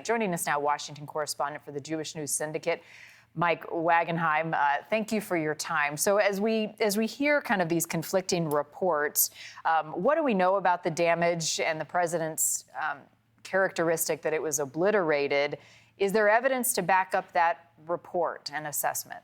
Joining us now, Washington correspondent for the Jewish News Syndicate, Mike Wagenheim. Thank you for your time. So as we hear kind of these conflicting reports, what do we know about the damage and the president's characteristic that it was obliterated? Is there evidence to back up that report and assessment?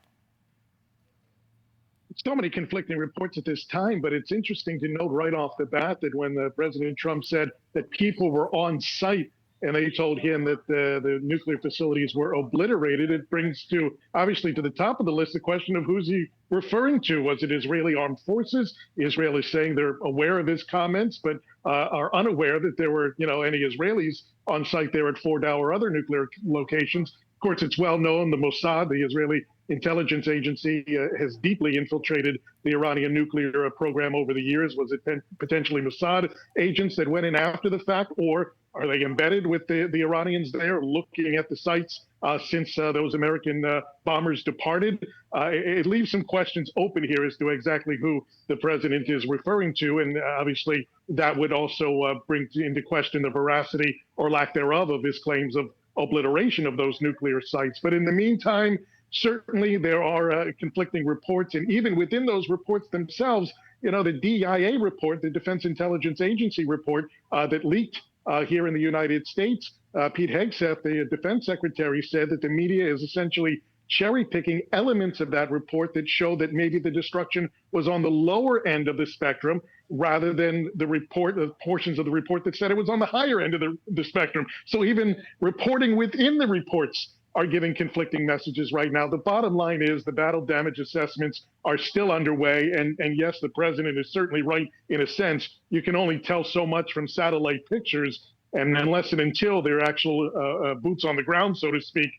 So many conflicting reports at this time, but it's interesting to note right off the bat that when President Trump said that people were on site and they told him that the nuclear facilities were obliterated, it brings to, obviously, to the top of the list, the question of who's he referring to. Was it Israeli armed forces? Israel is saying they're aware of his comments, but are unaware that there were, any Israelis on site there at Fordow or other nuclear locations. Of course, it's well known the Mossad, the Israeli intelligence agency, has deeply infiltrated the Iranian nuclear program over the years. Was it potentially Mossad agents that went in after the fact, or are they embedded with the Iranians there looking at the sites since those American bombers departed? It leaves some questions open here as to exactly who the president is referring to. And obviously, that would also bring into question the veracity or lack thereof of his claims of obliteration of those nuclear sites. But in the meantime, certainly there are conflicting reports. And even within those reports themselves, the DIA report, the Defense Intelligence Agency report that leaked here in the United States, Pete Hegseth, the defense secretary, said that the media is essentially cherry-picking elements of that report that show that maybe the destruction was on the lower end of the spectrum rather than the portions of the report that said it was on the higher end of the spectrum. So even reporting within the reports are giving conflicting messages right now. The bottom line is the battle damage assessments are still underway. And yes, the president is certainly right in a sense. You can only tell so much from satellite pictures. And unless and until there are actual boots on the ground, so to speak,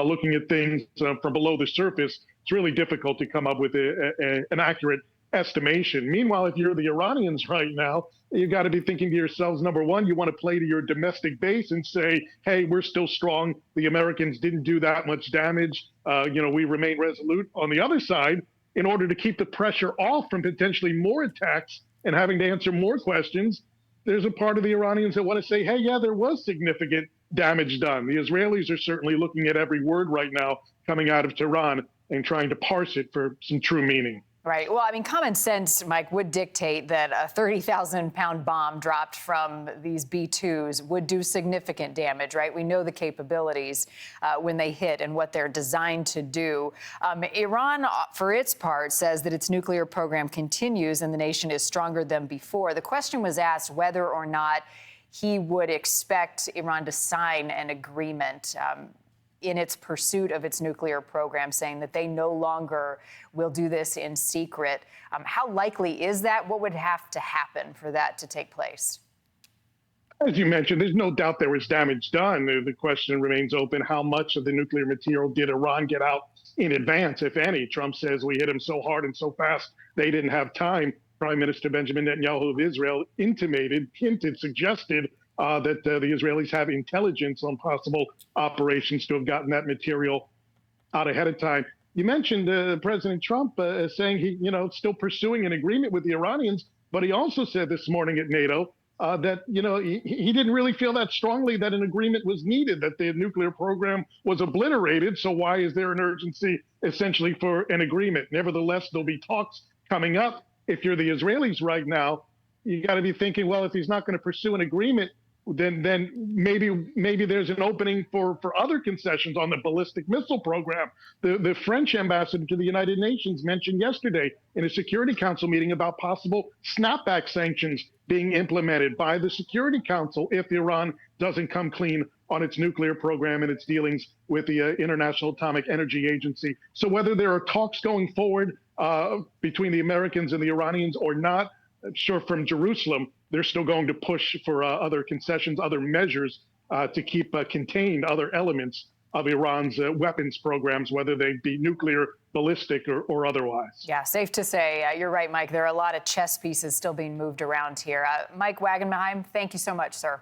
looking at things from below the surface, it's really difficult to come up with an accurate estimation. Meanwhile, if you're the Iranians right now, you've got to be thinking to yourselves, number one, you want to play to your domestic base and say, hey, we're still strong. The Americans didn't do that much damage. We remain resolute. On the other side, in order to keep the pressure off from potentially more attacks and having to answer more questions, there's a part of the Iranians that want to say, hey, yeah, there was significant damage done. The Israelis are certainly looking at every word right now coming out of Tehran and trying to parse it for some true meaning. Right. Well, I mean, common sense, Mike, would dictate that a 30,000-pound bomb dropped from these B-2s would do significant damage, right? We know the capabilities when they hit and what they're designed to do. Iran, for its part, says that its nuclear program continues and the nation is stronger than before. The question was asked whether or not he would expect Iran to sign an agreement in its pursuit of its nuclear program, saying that they no longer will do this in secret. How likely is that? What would have to happen for that to take place? As you mentioned, there's no doubt there was damage done. The question remains open. How much of the nuclear material did Iran get out in advance, if any? Trump says we hit them so hard and so fast they didn't have time. Prime Minister Benjamin Netanyahu of Israel suggested that the Israelis have intelligence on possible operations to have gotten that material out ahead of time. You mentioned President Trump saying he, still pursuing an agreement with the Iranians, but he also said this morning at NATO that, he didn't really feel that strongly that an agreement was needed, that the nuclear program was obliterated. So why is there an urgency essentially for an agreement? Nevertheless, there'll be talks coming up. If you're the Israelis right now, you got to be thinking, well, if he's not going to pursue an agreement, then maybe there's an opening for other concessions on the ballistic missile program. The French ambassador to the United Nations mentioned yesterday in a Security Council meeting about possible snapback sanctions being implemented by the Security Council if Iran doesn't come clean on its nuclear program and its dealings with the International Atomic Energy Agency. So whether there are talks going forward between the Americans and the Iranians or not, I'm sure from Jerusalem, they're still going to push for other concessions, other measures to keep contained other elements of Iran's weapons programs, whether they be nuclear, ballistic, or otherwise. Yeah, safe to say, you're right, Mike. There are a lot of chess pieces still being moved around here. Mike Wagenheim, thank you so much, sir.